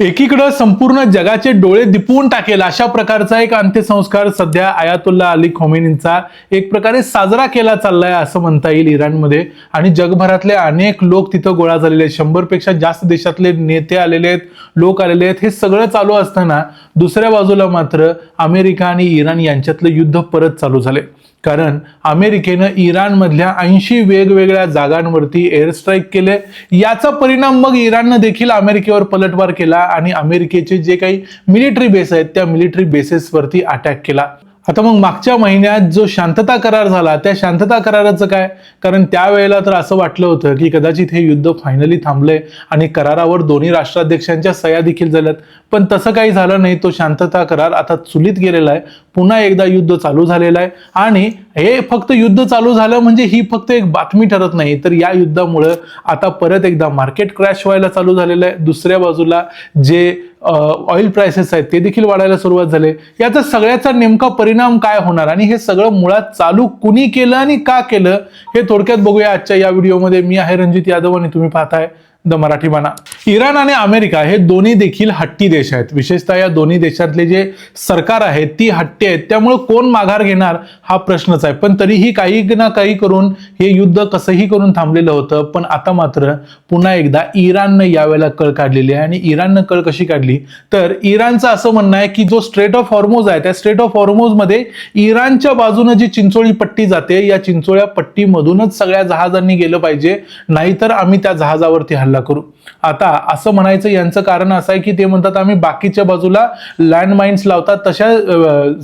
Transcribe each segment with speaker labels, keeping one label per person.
Speaker 1: एकीकडे संपूर्ण जगाचे डोळे दिपवून टाकेल अशा प्रकारचा एक अंत्यसंस्कार सध्या आयातुल्ला अली खोमेनींचा एक प्रकारे साजरा केला चाललाय असं म्हणता येईल इराणमध्ये. आणि जगभरातले अनेक लोक तिथं गोळा झालेले आहेत. 100 पेक्षा जास्त देशातले नेते आलेले आहेत, लोक आलेले आहेत. हे सगळं चालू असताना दुसऱ्या बाजूला मात्र अमेरिका आणि इराण यांच्यातलं युद्ध परत चालू झाले. कारण अमेरिकेनं इराणमधल्या 80 वेगवेगळ्या जागांवरती एअर स्ट्राईक केले. याचा परिणाम मग इराणनं देखील अमेरिकेवर पलटवार केला आणि अमेरिकेचे जे काही मिलिटरी बेस आहेत त्या मिलिटरी बेसेसवरती अटॅक केला. आता मग मागच्या महिन्यात जो शांतता करार झाला त्या शांतता कराराचं काय? कारण त्यावेळेला तर असं वाटलं होतं की कदाचित हे युद्ध फायनली थांबलंय आणि करारावर दोन्ही राष्ट्राध्यक्षांच्या सह्या देखील झाल्यात, पण तसं काही झालं नाही. तो शांतता करार आता चुलीत गेलेला आहे. पुन्हा एकदा युद्ध चालू झालेलं आहे आणि हे फक्त युद्ध चालू झालं म्हणजे ही फक्त एक बातमी ठरत नाही, तर या युद्धामुळे आता परत एकदा मार्केट क्रॅश व्हायला चालू झालेलं आहे. दुसऱ्या बाजूला जे ऑइल प्राइसेस आहेत ते देखील वाढायला सुरुवात झाले. याचा सगळ्याचा नेमका परिणाम काय होणार आणि हे सगळं मुळात चालू कुणी केलं आणि का केलं हे थोडक्यात बघूया आजच्या या व्हिडिओमध्ये. मी आहे रणजित यादव आणि तुम्ही पाहताय द मराठी बाणा. इराण आणि अमेरिका हे दोन्ही देखील हट्टी देश आहेत. विशेषतः या दोन्ही देशातले जे सरकार आहेत ती हट्टी आहेत. त्यामुळे कोण माघार घेणार हा प्रश्नच आहे. पण तरीही काही ना काही करून हे युद्ध कसंही करून थांबलेलं होतं. पण आता मात्र पुन्हा एकदा इराणनं यावेळेला कळ काढलेली आहे. आणि इराणनं कळ कशी काढली तर इराणचं असं म्हणणं आहे की जो स्ट्रेट ऑफ हॉर्मोज आहे त्या स्ट्रेट ऑफ हॉर्मोज मध्ये इराणच्या बाजूने जी चिंचोळी पट्टी जाते या चिंचोळ्या पट्टीमधूनच सगळ्या जहाजांनी गेलं पाहिजे, नाहीतर आम्ही त्या जहाजावरती हल्ला करू. आता असं म्हणायचं यांचं कारण असं आहे की ते म्हणतात आम्ही बाकीच्या बाजूला लँड माइन्स लावतात तशा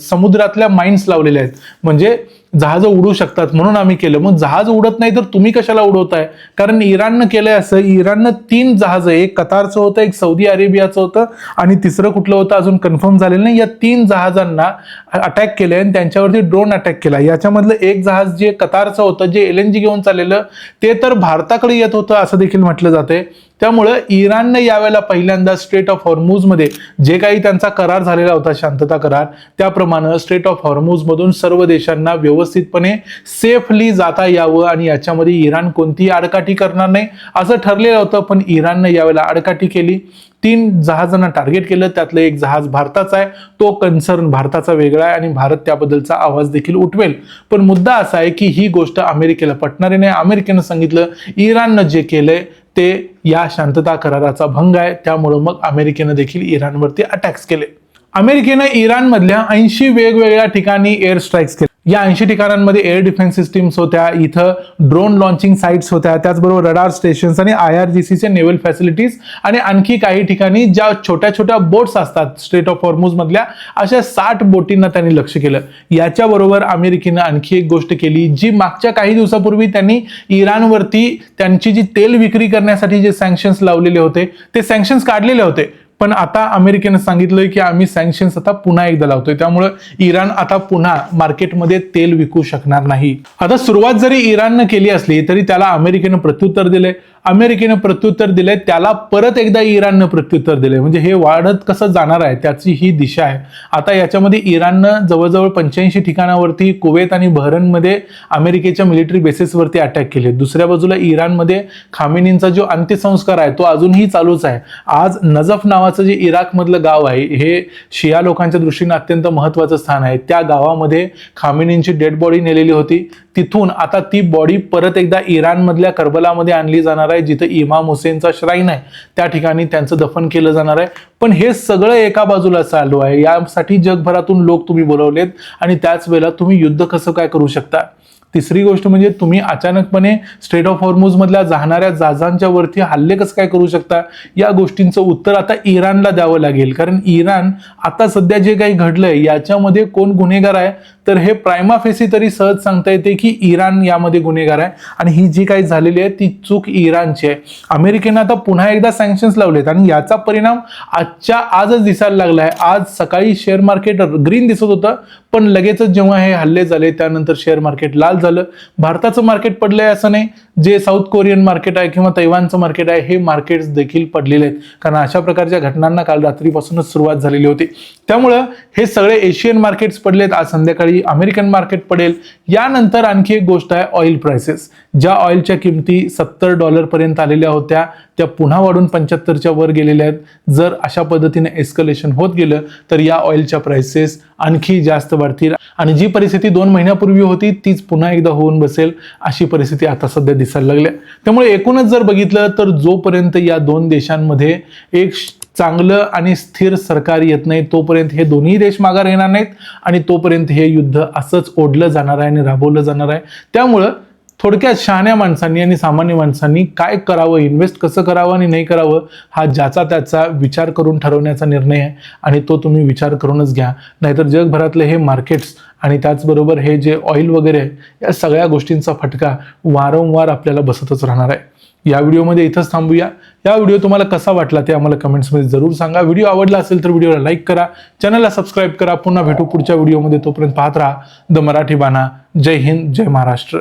Speaker 1: समुद्रातल्या माइन्स लावलेल्या आहेत, म्हणजे जहाज उडू शकतात म्हणून आम्ही केलं. मग जहाज उडत नाही तर तुम्ही कशाला उडवताय? कारण इराणनं केलंय असं. इराणनं 3 जहाज, एक कतारचं होतं, एक सौदी अरेबियाचं होतं आणि तिसरं कुठलं होतं अजून कन्फर्म झालेलं नाही. या 3 जहाजांना अटॅक केलंय आणि त्यांच्यावरती ड्रोन अटॅक केला. याच्यामधलं एक जहाज जे कतारचं होतं जे LNG घेऊन चाललेलं ते तर भारताकडे येत होतं असं देखील म्हटलं जाते. त्यामुळं इराणने यावेळेला पहिल्यांदा स्ट्रेट ऑफ हॉर्मूज मध्ये जे काही त्यांचा करार झालेला होता शांतता करार त्याप्रमाणे स्ट्रेट ऑफ हॉर्मूज मधून सर्व देशांना व्यवस्थितपणे सेफली जाता यावं आणि याच्यामध्ये इराण कोणतीही आडकाठी करणार नाही असं ठरलेलं होतं. पण इराणने यावेळेला आडकाठी केली. 3 जहाजांना टार्गेट केलं. त्यातलं एक जहाज भारताचा आहे. तो कन्सर्न भारताचा वेगळा आहे आणि भारत त्याबद्दलचा आवाज देखील उठवेल. पण मुद्दा असा आहे की ही गोष्ट अमेरिकेला पटणारी नाही. अमेरिकेनं सांगितलं इराणनं जे केलंय ते या शांतता कराराचा भंग आहे. त्यामुळे मग अमेरिकेनं देखील इराणवरती अटॅक्स केले. अमेरिकेनं इराणमधल्या 80 वेगवेगळ्या ठिकाणी एअर स्ट्राईक्स केले. या 80 ठिकाणांमध्ये एअर डिफेन्स सिस्टीम्स होत्या, इथं ड्रोन लॉन्चिंग साइट्स होत्या, त्याचबरोबर रडार स्टेशन्स आणि IRGCचे नेव्हल फॅसिलिटीज आणि आणखी काही ठिकाणी ज्या छोट्या छोट्या बोट्स असतात स्ट्रेट ऑफ हॉर्मूज मधल्या अशा 60 बोटींना त्यांनी लक्ष केलं. याच्याबरोबर अमेरिकेनं आणखी एक गोष्ट केली जी मागच्या काही दिवसापूर्वी त्यांनी इराणवरती त्यांची जी तेल विक्री करण्यासाठी जे सँक्शन्स लावलेले होते ते सँक्शन्स काढलेले होते. पण आता अमेरिकेनं सांगितलंय की आम्ही सँक्शन्स आता पुन्हा एकदा लावतोय. त्यामुळे इराण आता पुन्हा मार्केटमध्ये तेल विकू शकणार नाही. आता सुरुवात जरी इराणनं केली असली तरी त्याला अमेरिकेनं प्रत्युत्तर दिले. अमेरिकेनं प्रत्युत्तर दिले त्याला परत एकदा इराणनं प्रत्युत्तर दिले. म्हणजे हे वाढत कसं जाणार आहे त्याची ही दिशा आहे. आता याच्यामध्ये इराणनं जवळजवळ 85 ठिकाणावरती कुवेत आणि बहरीनमध्ये अमेरिकेच्या मिलिटरी बेसिसवरती अटॅक केले. दुसऱ्या बाजूला इराणमध्ये खामेनींचा जो अंत्यसंस्कार आहे तो अजूनही चालूच आहे. आज नजफ नावाचं जे इराकमधलं गाव आहे हे शिया लोकांच्या दृष्टीने अत्यंत महत्वाचं स्थान आहे. त्या गावामध्ये खामेनींची डेड बॉडी नेलेली होती. तिथून आता ती बॉडी परत एकदा इराणमधल्या करबलामध्ये आणली जाणार आहे जिथं इमाम हुसेनचा श्राईन आहे. त्या ठिकाणी त्यांचं दफन केलं जाणार आहे. पण हे सगळं एका बाजूला चालू आहे. यासाठी जगभरातून लोक तुम्ही बोलवलेत आणि त्याच वेळेला तुम्ही युद्ध कसं काय करू शकता? तिसरी गोष्ट म्हणजे तुम्ही अचानकपणे स्ट्रेट ऑफ हॉर्मूज मधल्या जाणाऱ्या जहाजांच्या वरती हल्ले कसं काय करू शकता? या गोष्टींचं उत्तर आता इराणला द्यावं लागेल. कारण इराण आता सध्या जे काही घडलंय याच्यामध्ये कोण गुन्हेगार आहे तर हे प्रायमा फेसी तरी सहज सांगता येते की इराण यामध्ये गुन्हेगार आहे आणि ही जी काही झालेली आहे ती चूक इराणची आहे. अमेरिकेनं आता पुन्हा एकदा सँक्शन्स लावलेत आणि याचा परिणाम आजच दिसायला लागलाय. आज सकाळी शेअर मार्केट ग्रीन दिसत होतं पण लगेचच जेव्हा हे हल्ले झाले त्यानंतर शेअर मार्केट लाल झालं. भारताचं मार्केट पडलंय असं नाही, जे साऊथ कोरियन मार्केट आहे किंवा तैवानचं मार्केट आहे हे मार्केट्स देखील पडलेले आहेत. कारण अशा प्रकारच्या घटनांना काल रात्रीपासूनच सुरुवात झालेली होती. त्यामुळं हे सगळे एशियन मार्केट्स पडलेत. आज संध्याकाळी अमेरिकन मार्केट पडेल. यानंतर आणखी एक गोष्ट आहे ऑइल प्राइसेस. ज्या ऑइलच्या किमती $70 पर्यंत आलेल्या होत्या त्या पुन्हा वाढून 75च्या वर गेलेल्या आहेत. जर अशा पद्धतीने एस्कलेशन होत गेलं तर या ऑइलच्या प्राइसेस आणखी जास्त वाढतील आणि जी परिस्थिती 2 महिन्यापूर्वी होती तीच पुन्हा एकदा होऊन बसेल अशी परिस्थिती आता सध्या दिसायला लागली. त्यामुळे एकूणच जर बघितलं तर जोपर्यंत या दोन देशांमध्ये एक चांगलं आणि स्थिर सरकार येत नाही तोपर्यंत हे दोन्ही देश माघार घेणार नाहीत आणि तोपर्यंत हे युद्ध असंच ओढलं जाणार आहे आणि राबवलं जाणार आहे. त्यामुळं थोडक्यात शहाण्या माणसांनी आणि सामान्य माणसांनी काय करावं, इन्व्हेस्ट कसं करावं आणि नाही करावं हा ज्याचा त्याचा विचार करून ठरवण्याचा निर्णय आहे आणि तो तुम्ही विचार करूनच घ्या. नाहीतर जगभरातले हे मार्केट्स आणि त्याचबरोबर हे जे ऑइल वगैरे आहे या सगळ्या गोष्टींचा फटका वारंवार आपल्याला बसतच राहणार आहे. या व्हिडिओमध्ये इथंच थांबूया. या व्हिडिओ तुम्हाला कसा वाटला ते आम्हाला कमेंट्समध्ये जरूर सांगा. व्हिडिओ आवडला असेल तर व्हिडिओला लाईक करा, चॅनलला सबस्क्राईब करा. पुन्हा भेटू पुढच्या व्हिडिओमध्ये. तोपर्यंत पाहत राहा द मराठी बाणा. जय हिंद, जय महाराष्ट्र.